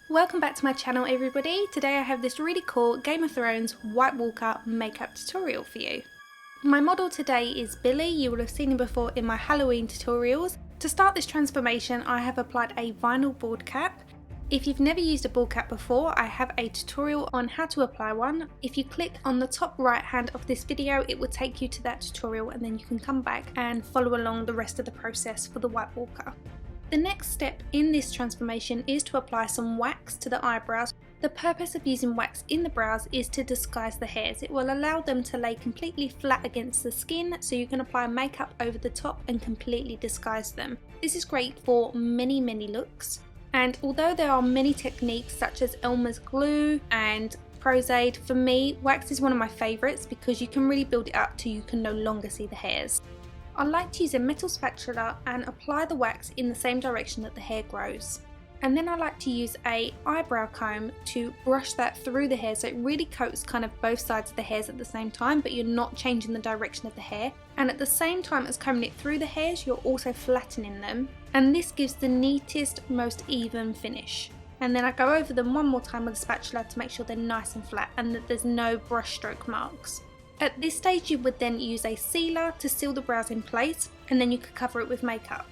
Welcome back to my channel everybody. Today I have this really cool Game of Thrones White Walker makeup tutorial for you. My model today is Billy. You will have seen him before in my Halloween tutorials. To start this transformation I have applied a vinyl bald cap. If you've never used a bald cap before, I have a tutorial on how to apply one. If you click on the top right hand of this video, it will take you to that tutorial and then you can come back and follow along the rest of the process for the White Walker. The next step in this transformation is to apply some wax to the eyebrows. The purpose of using wax in the brows is to disguise the hairs. It will allow them to lay completely flat against the skin so you can apply makeup over the top and completely disguise them. This is great for many looks, and although there are many techniques such as Elmer's glue and Prozade, for me wax is one of my favourites because you can really build it up till you can no longer see the hairs. I like to use a metal spatula and apply the wax in the same direction that the hair grows. And then I like to use a eyebrow comb to brush that through the hair so it really coats kind of both sides of the hairs at the same time, but you're not changing the direction of the hair. And at the same time as combing it through the hairs, you're also flattening them. And this gives the neatest, most even finish. And then I go over them one more time with a spatula to make sure they're nice and flat and that there's no brush stroke marks. At this stage you would then use a sealer to seal the brows in place, and then you could cover it with makeup.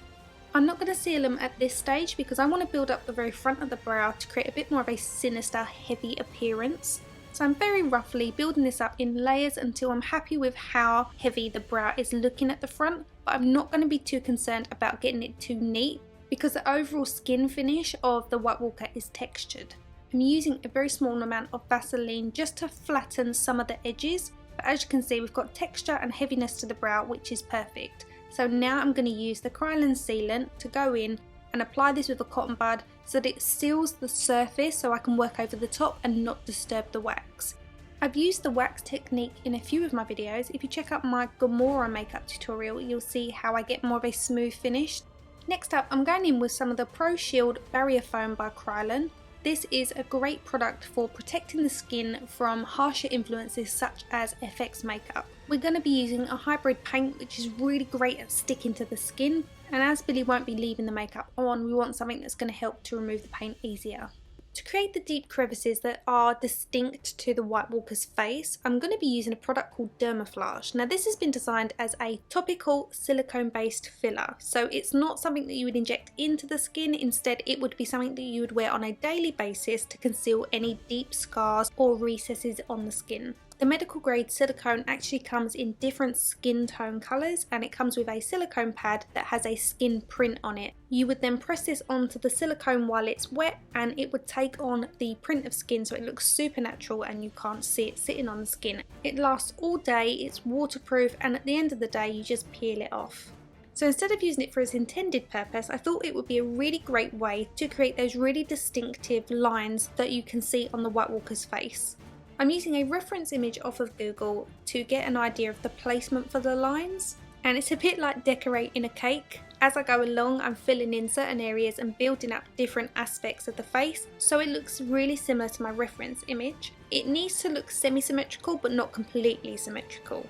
I'm not going to seal them at this stage because I want to build up the very front of the brow to create a bit more of a sinister, heavy appearance. So I'm very roughly building this up in layers until I'm happy with how heavy the brow is looking at the front, but I'm not going to be too concerned about getting it too neat because the overall skin finish of the White Walker is textured. I'm using a very small amount of Vaseline just to flatten some of the edges. But as you can see, we've got texture and heaviness to the brow, which is perfect. So now I'm going to use the Kryolan Sealant to go in and apply this with a cotton bud so that it seals the surface so I can work over the top and not disturb the wax. I've used the wax technique in a few of my videos. If you check out my Groomer makeup tutorial, you'll see how I get more of a smooth finish. Next up, I'm going in with some of the Pro Shield Barrier Foam by Kryolan. This is a great product for protecting the skin from harsher influences such as FX makeup. We're going to be using a hybrid paint which is really great at sticking to the skin, and as Billy won't be leaving the makeup on, we want something that's going to help to remove the paint easier. To create the deep crevices that are distinct to the White Walker's face, I'm going to be using a product called Dermaflage. Now this has been designed as a topical silicone based filler, so it's not something that you would inject into the skin. Instead it would be something that you would wear on a daily basis to conceal any deep scars or recesses on the skin. The medical grade silicone actually comes in different skin tone colours, and it comes with a silicone pad that has a skin print on it. You would then press this onto the silicone while it's wet and it would take on the print of skin so it looks super natural and you can't see it sitting on the skin. It lasts all day, it's waterproof, and at the end of the day you just peel it off. So instead of using it for its intended purpose, I thought it would be a really great way to create those really distinctive lines that you can see on the White Walker's face. I'm using a reference image off of Google to get an idea of the placement for the lines, and it's a bit like decorating a cake. As I go along, I'm filling in certain areas and building up different aspects of the face so it looks really similar to my reference image. It needs to look semi-symmetrical but not completely symmetrical.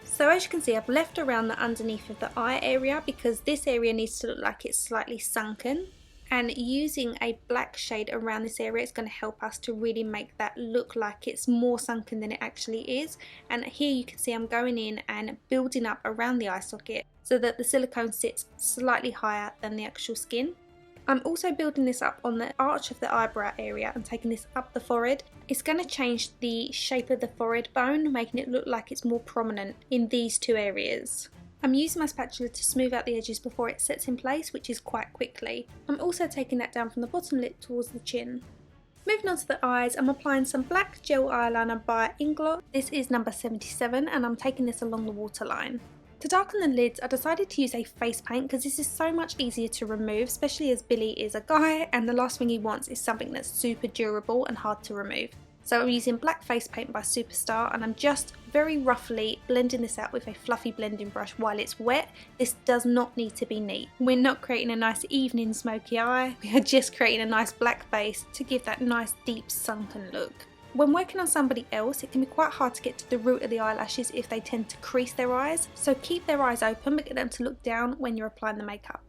So as you can see, I've left around the underneath of the eye area because this area needs to look like it's slightly sunken. And using a black shade around this area is going to help us to really make that look like it's more sunken than it actually is. And here you can see I'm going in and building up around the eye socket so that the silicone sits slightly higher than the actual skin. I'm also building this up on the arch of the eyebrow area and taking this up the forehead. It's going to change the shape of the forehead bone, making it look like it's more prominent in these two areas. I'm using my spatula to smooth out the edges before it sets in place, which is quite quickly. I'm also taking that down from the bottom lip towards the chin. Moving on to the eyes, I'm applying some black gel eyeliner by Inglot. This is number 77 and I'm taking this along the waterline. To darken the lids, I decided to use a face paint because this is so much easier to remove, especially as Billy is a guy and the last thing he wants is something that's super durable and hard to remove. So I'm using black face paint by Superstar and I'm just very roughly blending this out with a fluffy blending brush while it's wet. This does not need to be neat. We're not creating a nice evening smoky eye, we are just creating a nice black face to give that nice deep sunken look. When working on somebody else, it can be quite hard to get to the root of the eyelashes if they tend to crease their eyes, so keep their eyes open but get them to look down when you're applying the makeup.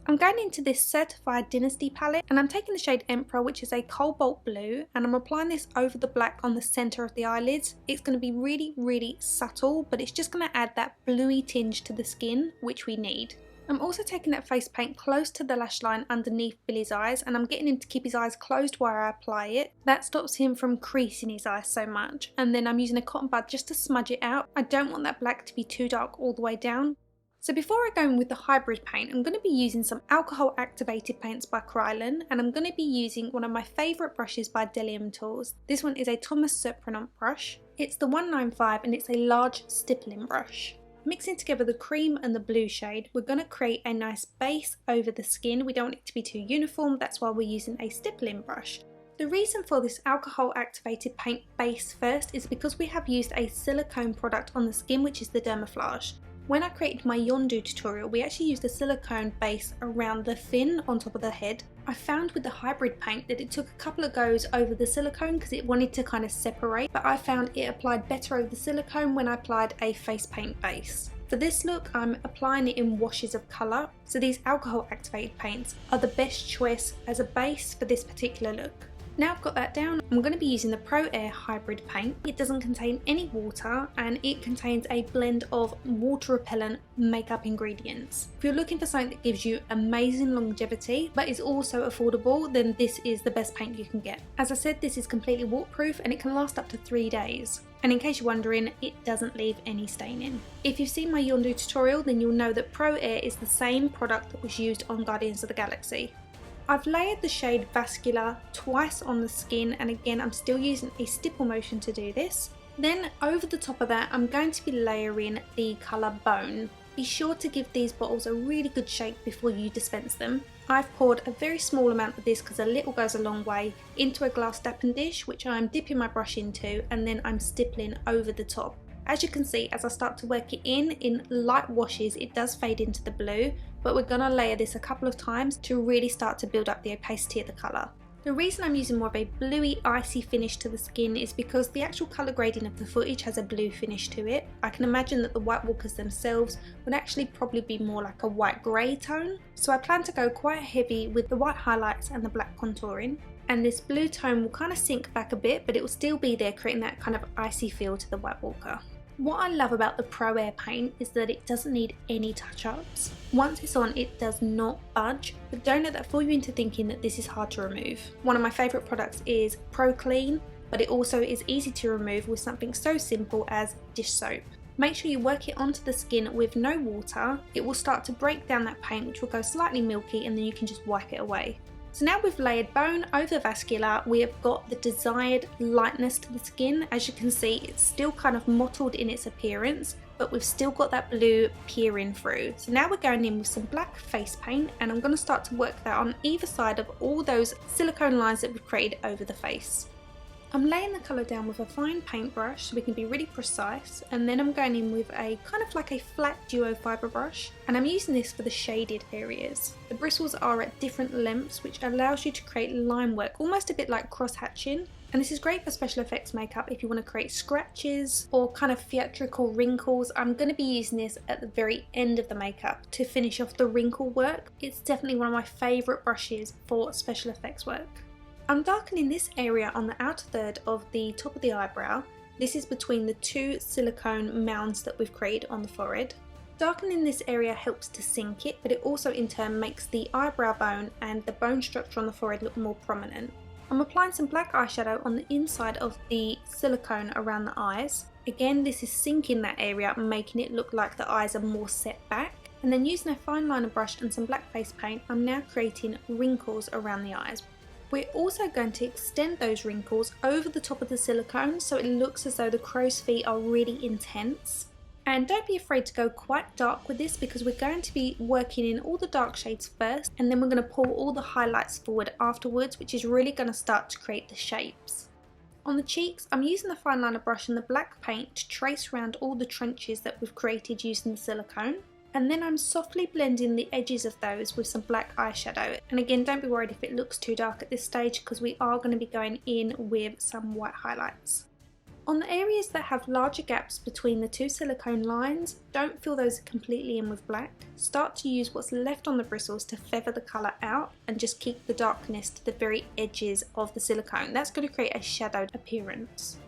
I'm going into this Certifeye Dynasty palette and I'm taking the shade Emperor, which is a cobalt blue, and I'm applying this over the black on the centre of the eyelids. It's going to be really, really subtle, but it's just going to add that bluey tinge to the skin, which we need. I'm also taking that face paint close to the lash line underneath Billy's eyes, and I'm getting him to keep his eyes closed while I apply it. That stops him from creasing his eyes so much. And then I'm using a cotton bud just to smudge it out. I don't want that black to be too dark all the way down. So before I go in with the hybrid paint, I'm going to be using some alcohol activated paints by Kryolan, and I'm going to be using one of my favourite brushes by Bdellium Tools. This one is a Thomas Surprenant brush. It's the 195 and it's a large stippling brush. Mixing together the cream and the blue shade, we're going to create a nice base over the skin. We don't want it to be too uniform, that's why we're using a stippling brush. The reason for this alcohol activated paint base first is because we have used a silicone product on the skin, which is the Dermaflage. When I created my Yondu tutorial, we actually used a silicone base around the fin on top of the head. I found with the hybrid paint that it took a couple of goes over the silicone because it wanted to kind of separate, but I found it applied better over the silicone when I applied a face paint base. For this look, I'm applying it in washes of colour, so these alcohol activated paints are the best choice as a base for this particular look. Now I've got that down, I'm going to be using the Pro Air hybrid paint. It doesn't contain any water and it contains a blend of water repellent makeup ingredients. If you're looking for something that gives you amazing longevity but is also affordable, then this is the best paint you can get. As I said, this is completely waterproof and it can last up to 3 days. And in case you're wondering, it doesn't leave any staining. If you've seen my Yondu tutorial, then you'll know that Pro Air is the same product that was used on Guardians of the Galaxy. I've layered the shade Vascular twice on the skin, and again I'm still using a stipple motion to do this. Then over the top of that I'm going to be layering the colour Bone. Be sure to give these bottles a really good shake before you dispense them. I've poured a very small amount of this because a little goes a long way into a glass dapping dish, which I'm dipping my brush into, and then I'm stippling over the top. As you can see, as I start to work it in light washes, it does fade into the blue, but we're going to layer this a couple of times to really start to build up the opacity of the colour. The reason I'm using more of a bluey icy finish to the skin is because the actual colour grading of the footage has a blue finish to it. I can imagine that the White Walkers themselves would actually probably be more like a white grey tone, so I plan to go quite heavy with the white highlights and the black contouring. And this blue tone will kind of sink back a bit, but it will still be there, creating that kind of icy feel to the White Walker. What I love about the Pro Air paint is that it doesn't need any touch-ups. Once it's on, it does not budge, but don't let that fool you into thinking that this is hard to remove. One of my favourite products is Pro Clean, but it also is easy to remove with something so simple as dish soap. Make sure you work it onto the skin with no water. It will start to break down that paint, which will go slightly milky, and then you can just wipe it away. So now we've layered Bone over Vascular, we have got the desired lightness to the skin. As you can see, it's still kind of mottled in its appearance, but we've still got that blue peering through. So now we're going in with some black face paint, and I'm going to start to work that on either side of all those silicone lines that we've created over the face. I'm laying the colour down with a fine paintbrush so we can be really precise, and then I'm going in with a kind of like a flat duo fibre brush, and I'm using this for the shaded areas. The bristles are at different lengths, which allows you to create line work, almost a bit like cross hatching. And this is great for special effects makeup if you want to create scratches or kind of theatrical wrinkles. I'm going to be using this at the very end of the makeup to finish off the wrinkle work. It's definitely one of my favourite brushes for special effects work. I'm darkening this area on the outer third of the top of the eyebrow. This is between the two silicone mounds that we've created on the forehead. Darkening this area helps to sink it, but it also in turn makes the eyebrow bone and the bone structure on the forehead look more prominent. I'm applying some black eyeshadow on the inside of the silicone around the eyes. Again, this is sinking that area, making it look like the eyes are more set back. And then using a fine liner brush and some black face paint, I'm now creating wrinkles around the eyes. We're also going to extend those wrinkles over the top of the silicone so it looks as though the crow's feet are really intense. And don't be afraid to go quite dark with this because we're going to be working in all the dark shades first, and then we're going to pull all the highlights forward afterwards, which is really going to start to create the shapes. On the cheeks, I'm using the fine liner brush and the black paint to trace around all the trenches that we've created using the silicone. And then I'm softly blending the edges of those with some black eyeshadow. And again, don't be worried if it looks too dark at this stage because we are going to be going in with some white highlights. On the areas that have larger gaps between the two silicone lines, don't fill those completely in with black. Start to use what's left on the bristles to feather the colour out and just keep the darkness to the very edges of the silicone. That's going to create a shadowed appearance.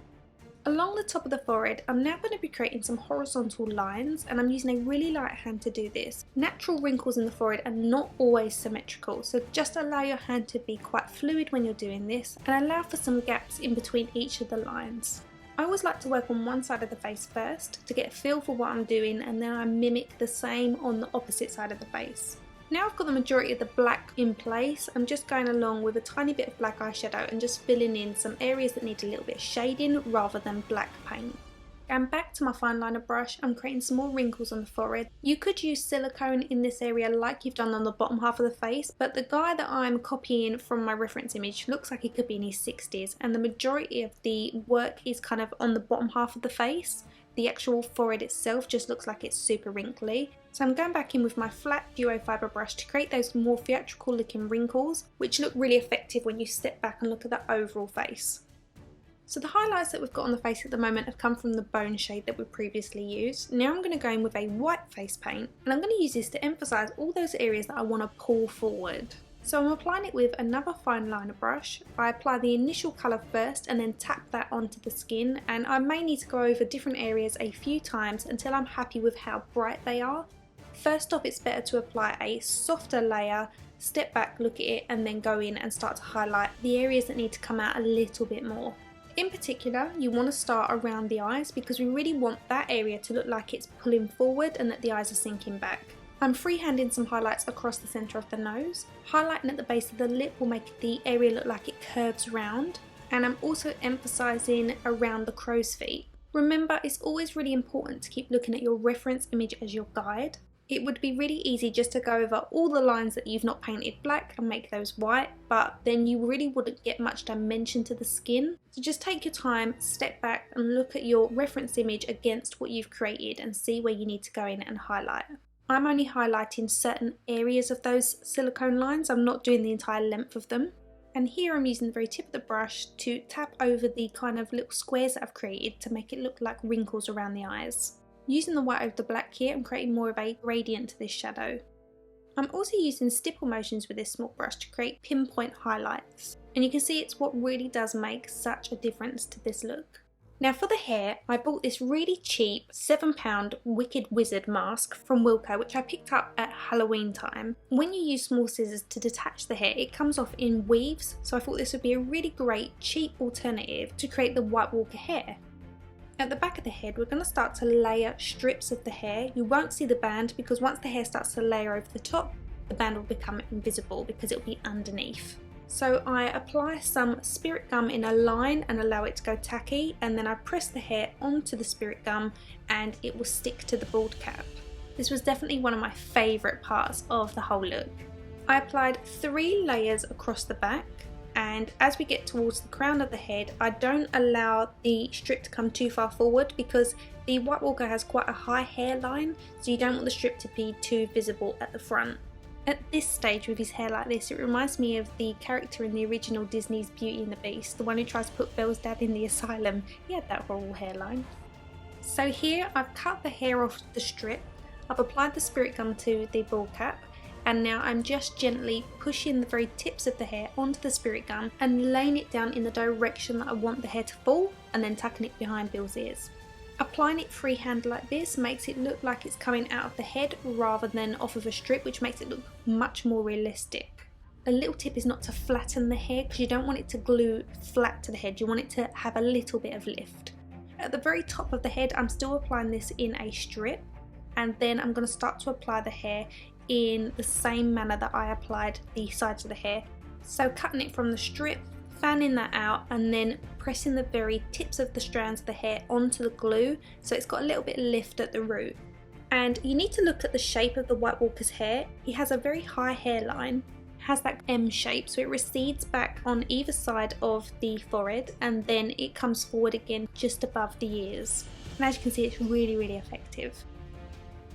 Along the top of the forehead, I'm now going to be creating some horizontal lines, and I'm using a really light hand to do this. Natural wrinkles in the forehead are not always symmetrical, so just allow your hand to be quite fluid when you're doing this and allow for some gaps in between each of the lines. I always like to work on one side of the face first to get a feel for what I'm doing, and then I mimic the same on the opposite side of the face. Now I've got the majority of the black in place, I'm just going along with a tiny bit of black eyeshadow and just filling in some areas that need a little bit of shading rather than black paint. And back to my fine liner brush, I'm creating some more wrinkles on the forehead. You could use silicone in this area like you've done on the bottom half of the face, but the guy that I'm copying from my reference image looks like he could be in his 60s, and the majority of the work is kind of on the bottom half of the face. The actual forehead itself just looks like it's super wrinkly. So I'm going back in with my flat duo fibre brush to create those more theatrical looking wrinkles, which look really effective when you step back and look at the overall face. So the highlights that we've got on the face at the moment have come from the bone shade that we previously used. Now I'm going to go in with a white face paint, and I'm going to use this to emphasise all those areas that I want to pull forward. So I'm applying it with another fine liner brush. I apply the initial colour first and then tap that onto the skin, and I may need to go over different areas a few times until I'm happy with how bright they are. First off, it's better to apply a softer layer, step back, look at it, and then go in and start to highlight the areas that need to come out a little bit more. In particular, you want to start around the eyes because we really want that area to look like it's pulling forward and that the eyes are sinking back. I'm freehanding some highlights across the centre of the nose. Highlighting at the base of the lip will make the area look like it curves round, and I'm also emphasising around the crow's feet. Remember, it's always really important to keep looking at your reference image as your guide. It would be really easy just to go over all the lines that you've not painted black and make those white, but then you really wouldn't get much dimension to the skin. So just take your time, step back and look at your reference image against what you've created and see where you need to go in and highlight. I'm only highlighting certain areas of those silicone lines, I'm not doing the entire length of them. And here I'm using the very tip of the brush to tap over the kind of little squares that I've created to make it look like wrinkles around the eyes. Using the white over the black here, I'm creating more of a gradient to this shadow. I'm also using stipple motions with this small brush to create pinpoint highlights. And you can see it's what really does make such a difference to this look. Now for the hair, I bought this really cheap £7 Wicked Wizard mask from Wilko, which I picked up at Halloween time. When you use small scissors to detach the hair, it comes off in weaves, so I thought this would be a really great cheap alternative to create the White Walker hair. At the back of the head, we're going to start to layer strips of the hair. You won't see the band because once the hair starts to layer over the top, the band will become invisible because it will be underneath. So I apply some spirit gum in a line and allow it to go tacky, and then I press the hair onto the spirit gum and it will stick to the bald cap. This was definitely one of my favourite parts of the whole look. I applied 3 layers across the back, and as we get towards the crown of the head, I don't allow the strip to come too far forward because the White Walker has quite a high hairline, so you don't want the strip to be too visible at the front. At this stage with his hair like this, it reminds me of the character in the original Disney's Beauty and the Beast, the one who tries to put Belle's dad in the asylum. He had that horrible hairline. So here I've cut the hair off the strip, I've applied the spirit gum to the bald cap, and now I'm just gently pushing the very tips of the hair onto the spirit gum and laying it down in the direction that I want the hair to fall, and then tucking it behind Bill's ears. Applying it freehand like this makes it look like it's coming out of the head rather than off of a strip, which makes it look much more realistic. A little tip is not to flatten the hair because you don't want it to glue flat to the head, you want it to have a little bit of lift. At the very top of the head, I'm still applying this in a strip, and then I'm going to start to apply the hair in the same manner that I applied the sides of the hair. So cutting it from the strip, fanning that out, and then pressing the very tips of the strands of the hair onto the glue so it's got a little bit of lift at the root. And you need to look at the shape of the White Walker's hair. He has a very high hairline, has that M shape, so it recedes back on either side of the forehead and then it comes forward again just above the ears. And as you can see, it's really, really effective.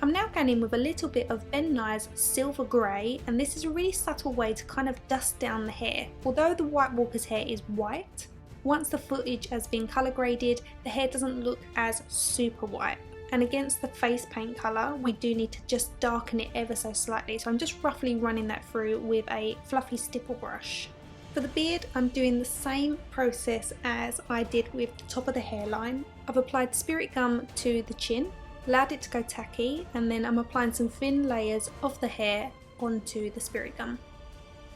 I'm now going in with a little bit of Ben Nye's Silver Grey, and this is a really subtle way to kind of dust down the hair. Although the White Walker's hair is white, Once the footage has been colour graded, the hair doesn't look as super white. And against the face paint colour, we do need to just darken it ever so slightly. So I'm just roughly running that through with a fluffy stipple brush. For the beard, I'm doing the same process as I did with the top of the hairline. I've applied spirit gum to the chin, allowed it to go tacky, and then I'm applying some thin layers of the hair onto the spirit gum.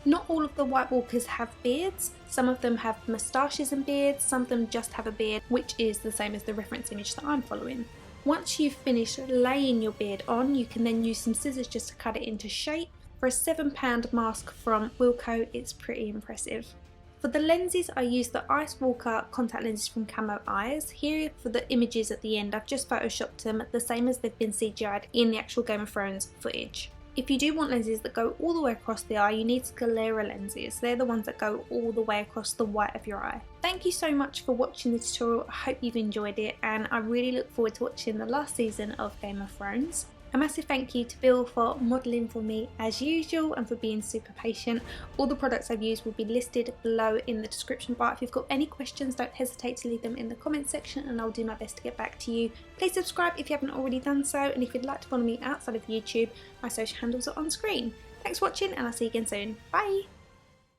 Not all of the White Walkers have beards. Some of them have moustaches and beards, some of them just have a beard, which is the same as the reference image that I'm following. Once you've finished laying your beard on, you can then use some scissors just to cut it into shape. For a £7 mask from Wilko, it's pretty impressive. For the lenses, I used the Ice Walker contact lenses from Camo Eyes. Here for the images at the end, I've just photoshopped them the same as they've been CGI'd in the actual Game of Thrones footage. If you do want lenses that go all the way across the eye, you need sclera lenses. They're the ones that go all the way across the white of your eye. Thank you so much for watching the tutorial. I hope you've enjoyed it, and I really look forward to watching the last season of Game of Thrones. A massive thank you to Bill for modelling for me as usual and for being super patient. All the products I've used will be listed below in the description bar. If you've got any questions, don't hesitate to leave them in the comment section and I'll do my best to get back to you. Please subscribe if you haven't already done so, and if you'd like to follow me outside of YouTube, my social handles are on screen. Thanks for watching, and I'll see you again soon. Bye!